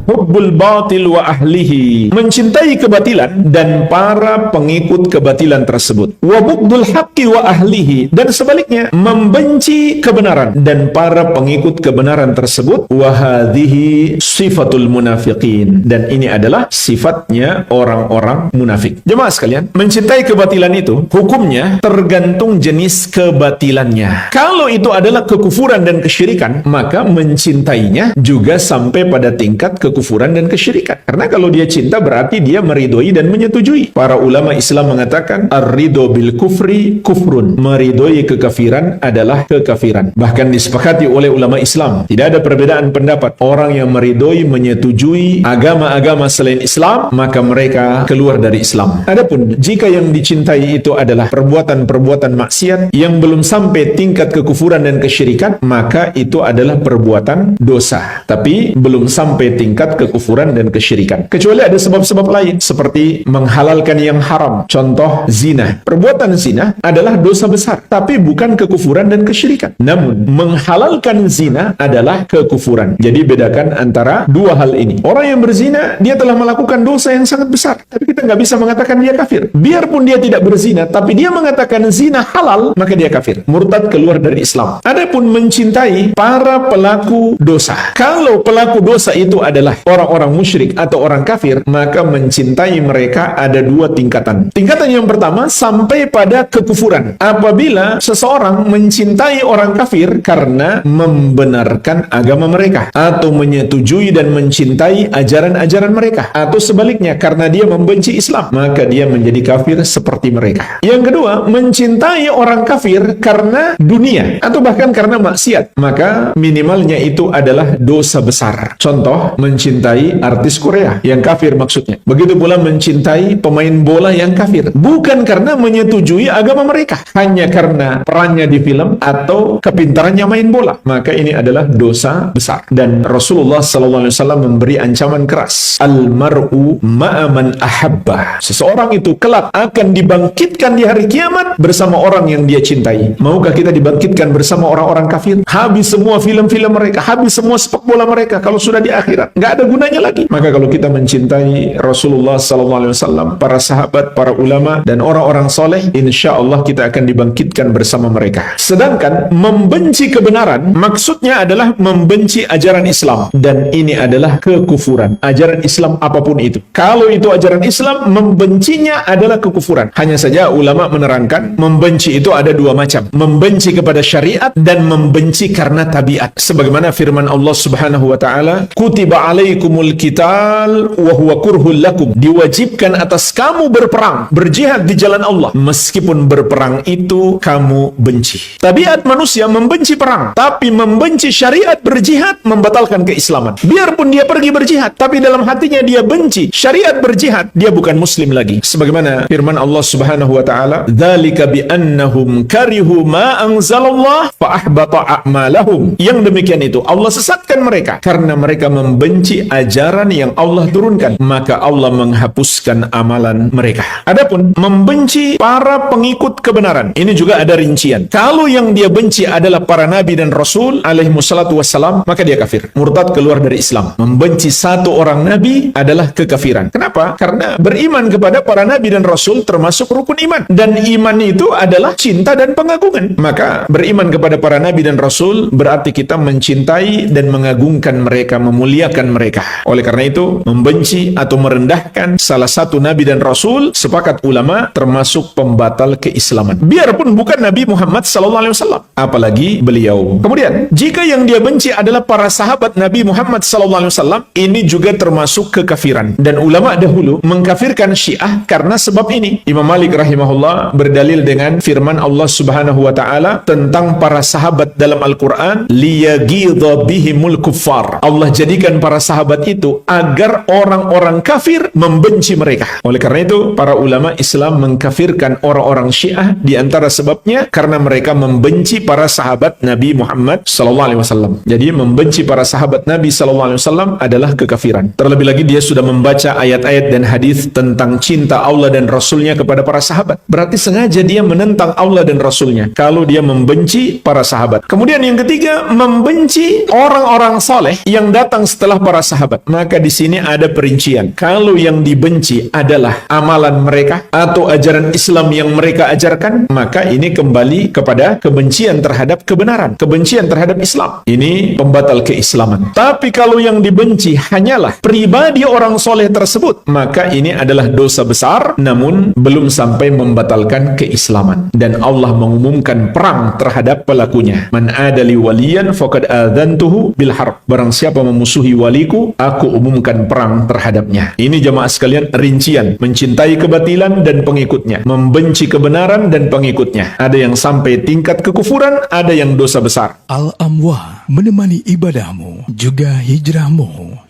hubbul batil wa ahlihi, mencintai kebatilan dan para pengikut kebatilan tersebut. Wa bughdul haqqi wa ahlihi, dan sebaliknya membenci kebenaran dan para pengikut kebenaran tersebut. Wa hadhihi sifatul munafiqin, dan ini adalah sifatnya orang-orang munafik. Jemaah sekalian, mencintai kebatilan itu hukumnya tergantung jenis kebatilannya. Kalau itu adalah kekufuran dan kesyirikan, maka mencintainya juga sampai pada tingkat kekufuran dan kesyirikan. Karena kalau dia cinta berarti dia meridhoi dan menyetujui. Para ulama Islam mengatakan ar-ridho bil kufri kufrun, meridhoi kekafiran adalah kekafiran. Bahkan disepakati oleh ulama Islam, tidak ada perbedaan pendapat. Orang yang meridhoi, menyetujui agama-agama selain Islam, maka mereka keluar dari Islam. Adapun jika yang dicintai itu adalah perbuatan-perbuatan maksiat yang belum sampai tingkat kekufuran dan kesyirikan, maka itu adalah perbuatan dosa, tapi belum sampai tingkat kekufuran dan kesyirikan. Kecuali ada sebab-sebab lain, seperti menghalalkan yang haram. Contoh, zina. Perbuatan zina adalah dosa besar, tapi bukan kekufuran dan kesyirikan. Namun, menghalalkan zina adalah kekufuran. Jadi, bedakan antara dua hal ini. Orang yang berzina, dia telah melakukan dosa yang sangat besar, tapi kita nggak bisa mengatakan dia kafir. Biarpun dia tidak berzina, tapi dia mengatakan zina halal, maka dia kafir. Murtad, keluar dari Islam. Adapun mencintai para pelaku dosa. Kalau pelaku dosa itu adalah orang-orang musyrik atau orang kafir, maka mencintai mereka ada dua tingkatan. Tingkatan yang pertama sampai pada kekufuran. Apabila seseorang mencintai orang kafir karena membenarkan agama mereka, atau menyetujui dan mencintai ajaran-ajaran mereka, atau sebaliknya karena dia membenci Islam, maka dia menjadi kafir seperti mereka. Yang kedua, mencintai orang kafir karena dunia atau bahkan karena maksiat, maka minimalnya itu adalah dosa besar. Contoh, mencintai artis Korea yang kafir maksudnya. Begitu pula mencintai pemain bola yang kafir, bukan karena menyetujui agama mereka, hanya karena perannya di film atau kepintarannya main bola, maka ini adalah dosa besar. Dan Rasulullah SAW memberi ancaman keras, al-mar'u ma'aman ahabba, seseorang itu kelak akan dibangkitkan di hari kiamat bersama orang yang dia cintai. Maukah kita dibangkitkan bersama orang-orang kafir? Habis semua film-film mereka, habis semua sepak bola mereka, kalau sudah di akhirat nggak ada gunanya lagi. Maka kalau kita mencintai Rasulullah SAW, para sahabat, para ulama, dan orang-orang soleh, insya Allah kita akan dibangkitkan bersama mereka. Sedangkan membenci kebenaran, maksudnya adalah membenci ajaran Islam, dan ini adalah kekufuran. Ajaran Islam apapun itu, kalau itu ajaran Islam, membencinya adalah kekufuran. Hanya saja ulama menerangkan, membenci itu ada dua macam, membenci kepada syariat dan membenci karena tabiat. Sebagaimana firman Allah Subhanahu wa taala, kutiba alaikumul qital wa huwa kurhul lakum, diwajibkan atas kamu berperang, berjihad di jalan Allah, meskipun berperang itu kamu benci. Tabiat manusia membenci perang, tapi membenci syariat berjihad membatalkan keislaman. Biarpun dia pergi berjihad, tapi dalam hatinya dia benci syariat berjihad, dia bukan muslim lagi. Sebagaimana firman Allah Subhanahu wa taala, dzalika bi annahum karihu ma anzalallah fa ahbata a'malahum. Yang demikian itu Allah sesatkan mereka karena mereka membenci ajaran yang Allah turunkan, maka Allah menghapuskan amalan mereka. Adapun membenci para pengikut kebenaran, ini juga ada rincian. Kalau yang dia benci adalah para nabi dan rasul alaihi wassalatu wassalam, maka dia kafir, murtad, keluar dari Islam. Membenci satu orang nabi adalah kekafiran. Kenapa? Karena beriman kepada para nabi dan rasul termasuk rukun iman, dan iman itu adalah cinta dan pengagungan. Maka beriman kepada para nabi dan rasul berarti kita mencintai dan mengagungkan mereka, memuliakan mereka. Oleh karena itu, membenci atau merendahkan salah satu nabi dan rasul, sepakat ulama, termasuk pembatal keislaman. Biarpun bukan Nabi Muhammad SAW, apalagi beliau. Kemudian, jika yang dia benci adalah para sahabat Nabi Muhammad SAW, ini juga termasuk kekafiran. Dan ulama dahulu mengkafirkan Syiah karena sebab ini. Imam Malik rahimahullah berdalil dengan firman Allah Subhanahu wa taala tentang para sahabat dalam Al-Qur'an, liyaghidha bihimul kuffar. Allah jadikan para sahabat itu agar orang-orang kafir membenci mereka. Oleh karena itu, para ulama Islam mengkafirkan orang-orang Syiah, di antara sebabnya karena mereka membenci para sahabat Nabi Muhammad SAW. Jadi membenci para sahabat Nabi SAW adalah kekafiran. Terlebih lagi dia sudah membaca ayat-ayat dan hadis tentang cinta Allah dan Rasulnya kepada para sahabat. Berarti sengaja dia menentang Allah dan Rasulnya kalau dia membenci para sahabat. Kemudian yang ketiga, membenci orang-orang soleh yang datang setelah para para sahabat. Maka di sini ada perincian. Kalau yang dibenci adalah amalan mereka atau ajaran Islam yang mereka ajarkan, maka ini kembali kepada kebencian terhadap kebenaran, kebencian terhadap Islam. Ini pembatal keislaman. Tapi kalau yang dibenci hanyalah pribadi orang soleh tersebut, maka ini adalah dosa besar, namun belum sampai membatalkan keislaman. Dan Allah mengumumkan perang terhadap pelakunya. Man adali waliyan faqad adzantuhu bil harb. Barang siapa memusuhi waliku, aku umumkan perang terhadapnya. Ini jamaah sekalian rincian. Mencintai kebatilan dan pengikutnya, membenci kebenaran dan pengikutnya. Ada yang sampai tingkat kekufuran, ada yang dosa besar. Al-Amwah menemani ibadahmu juga hijrahmu.